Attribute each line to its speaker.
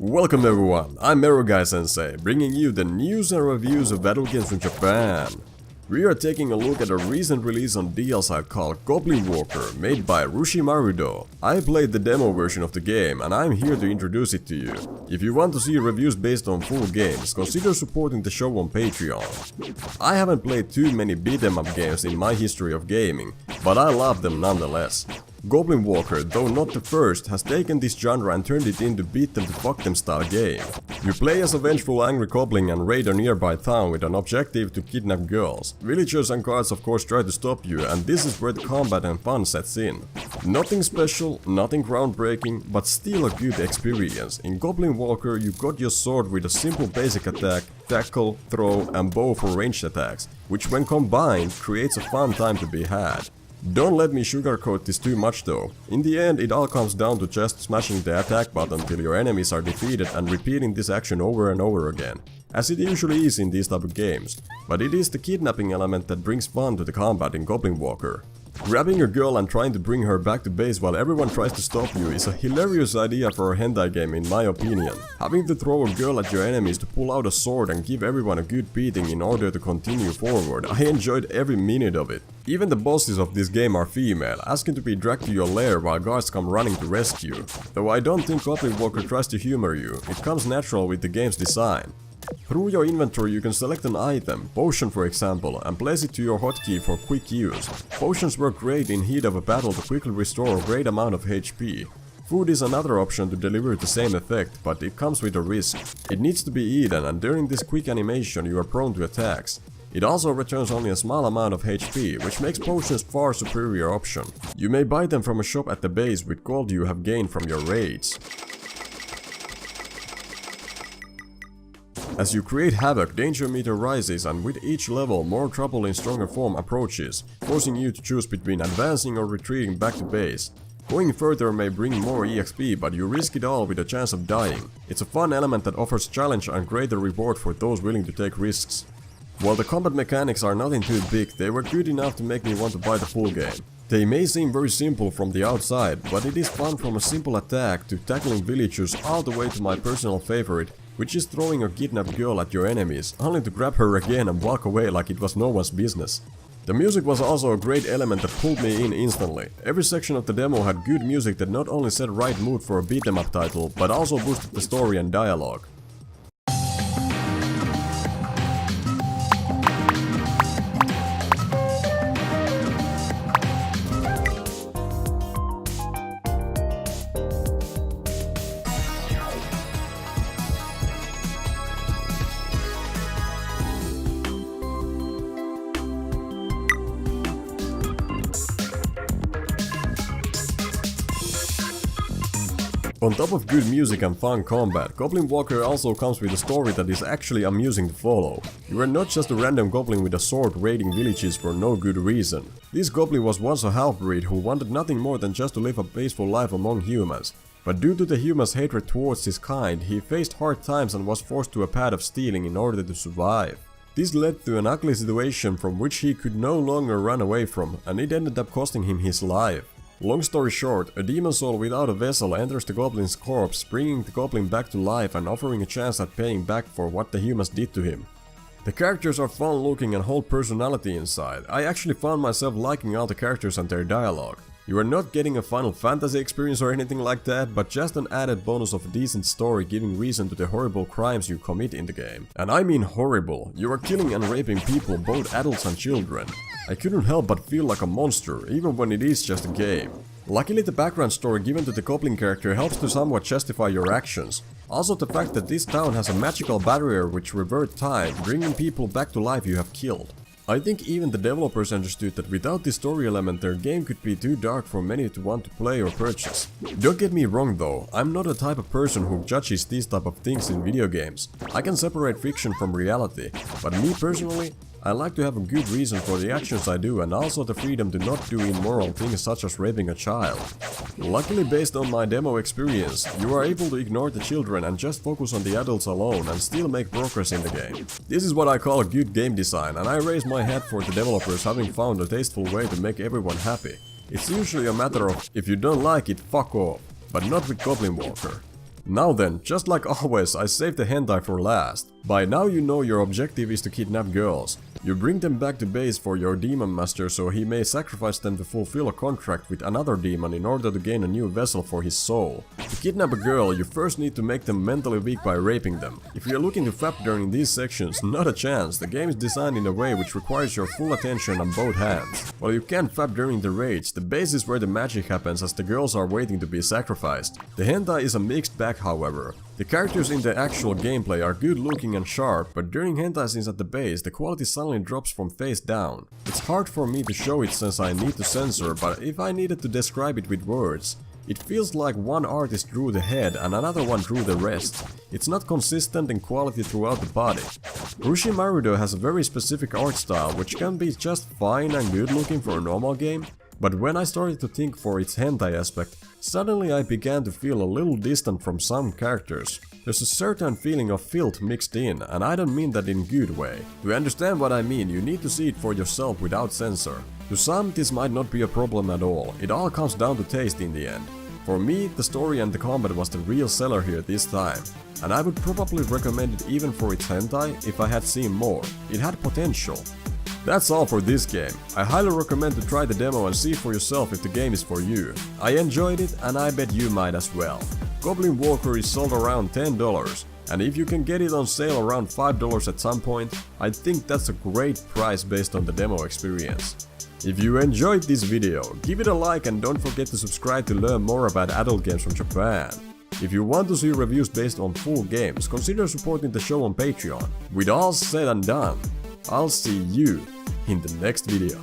Speaker 1: Welcome everyone, I'm EroGuySensei, bringing you the news and reviews of battle games from Japan. We are taking a look at a recent release on DL site called Goblin Walker, made by Rushimarudou. I played the demo version of the game and I'm here to introduce it to you. If you want to see reviews based on full games, consider supporting the show on Patreon. I haven't played too many beat 'em up games in my history of gaming, but I love them nonetheless. Goblin Walker, though not the first, has taken this genre and turned it into beat them to fuck them style game. You play as a vengeful angry goblin and raid a nearby town with an objective to kidnap girls. Villagers and guards of course try to stop you, and this is where the combat and fun sets in. Nothing special, nothing groundbreaking, but still a good experience. In Goblin Walker you got your sword with a simple basic attack, tackle, throw and bow for ranged attacks, which when combined creates a fun time to be had. Don't let me sugarcoat this too much though. In the end it all comes down to just smashing the attack button till your enemies are defeated and repeating this action over and over again, as it usually is in these type of games. But it is the kidnapping element that brings fun to the combat in Goblin Walker. Grabbing a girl and trying to bring her back to base while everyone tries to stop you is a hilarious idea for a hentai game in my opinion. Having to throw a girl at your enemies to pull out a sword and give everyone a good beating in order to continue forward, I enjoyed every minute of it. Even the bosses of this game are female, asking to be dragged to your lair while guards come running to rescue. Though I don't think Goblin Walker tries to humor you, it comes natural with the game's design. Through your inventory you can select an item, potion for example, and place it to your hotkey for quick use. Potions work great in heat of a battle to quickly restore a great amount of HP. Food is another option to deliver the same effect, but it comes with a risk. It needs to be eaten, and during this quick animation you are prone to attacks. It also returns only a small amount of HP, which makes potions far superior option. You may buy them from a shop at the base with gold you have gained from your raids. As you create havoc, danger meter rises, and with each level more trouble in stronger form approaches, forcing you to choose between advancing or retreating back to base. Going further may bring more EXP, but you risk it all with a chance of dying. It's a fun element that offers challenge and greater reward for those willing to take risks. While the combat mechanics are nothing too big, they were good enough to make me want to buy the full game. They may seem very simple from the outside, but it is fun from a simple attack to tackling villagers all the way to my personal favorite, which is throwing a kidnapped girl at your enemies, only to grab her again and walk away like it was no one's business. The music was also a great element that pulled me in instantly. Every section of the demo had good music that not only set right mood for a beat 'em up title, but also boosted the story and dialogue. On top of good music and fun combat, Goblin Walker also comes with a story that is actually amusing to follow. You are not just a random goblin with a sword raiding villages for no good reason. This goblin was once a half-breed who wanted nothing more than just to live a peaceful life among humans. But due to the humans' hatred towards his kind, he faced hard times and was forced to a path of stealing in order to survive. This led to an ugly situation from which he could no longer run away from, and it ended up costing him his life. Long story short, a demon soul without a vessel enters the goblin's corpse, bringing the goblin back to life and offering a chance at paying back for what the humans did to him. The characters are fun looking and hold personality inside. I actually found myself liking all the characters and their dialogue. You are not getting a Final Fantasy experience or anything like that, but just an added bonus of a decent story giving reason to the horrible crimes you commit in the game. And I mean horrible. You are killing and raping people, both adults and children. I couldn't help but feel like a monster, even when it is just a game. Luckily the background story given to the goblin character helps to somewhat justify your actions. Also the fact that this town has a magical barrier which reverts time, bringing people back to life you have killed. I think even the developers understood that without this story element their game could be too dark for many to want to play or purchase. Don't get me wrong though, I'm not a type of person who judges these type of things in video games. I can separate fiction from reality, but me personally, I like to have a good reason for the actions I do and also the freedom to not do immoral things such as raping a child. Luckily based on my demo experience, you are able to ignore the children and just focus on the adults alone and still make progress in the game. This is what I call good game design, and I raise my hat for the developers having found a tasteful way to make everyone happy. It's usually a matter of if you don't like it, fuck off, but not with Goblin Walker. Now then, just like always, I saved the hentai for last. By now you know your objective is to kidnap girls. You bring them back to base for your demon master so he may sacrifice them to fulfill a contract with another demon in order to gain a new vessel for his soul. To kidnap a girl, you first need to make them mentally weak by raping them. If you're looking to fap during these sections, not a chance. The game is designed in a way which requires your full attention on both hands. While you can fap during the rage, the base is where the magic happens as the girls are waiting to be sacrificed. The hentai is a mixed bag, however. The characters in the actual gameplay are good looking and sharp, but during hentai scenes at the base, the quality suddenly drops from face down. It's hard for me to show it since I need to censor, but if I needed to describe it with words, it feels like one artist drew the head and another one drew the rest. It's not consistent in quality throughout the body. Rushimarudou has a very specific art style which can be just fine and good looking for a normal game. But when I started to think for its hentai aspect, suddenly I began to feel a little distant from some characters. There's a certain feeling of filth mixed in, and I don't mean that in a good way. To understand what I mean, you need to see it for yourself without censor. To some, this might not be a problem at all. It all comes down to taste in the end. For me, the story and the combat was the real seller here this time. And I would probably recommend it even for its hentai if I had seen more. It had potential. That's all for this game. I highly recommend to try the demo and see for yourself if the game is for you. I enjoyed it and I bet you might as well. Goblin Walker is sold around $10, and if you can get it on sale around $5 at some point, I think that's a great price based on the demo experience. If you enjoyed this video, give it a like and don't forget to subscribe to learn more about adult games from Japan. If you want to see reviews based on full games, consider supporting the show on Patreon. With all said and done, I'll see you in the next video.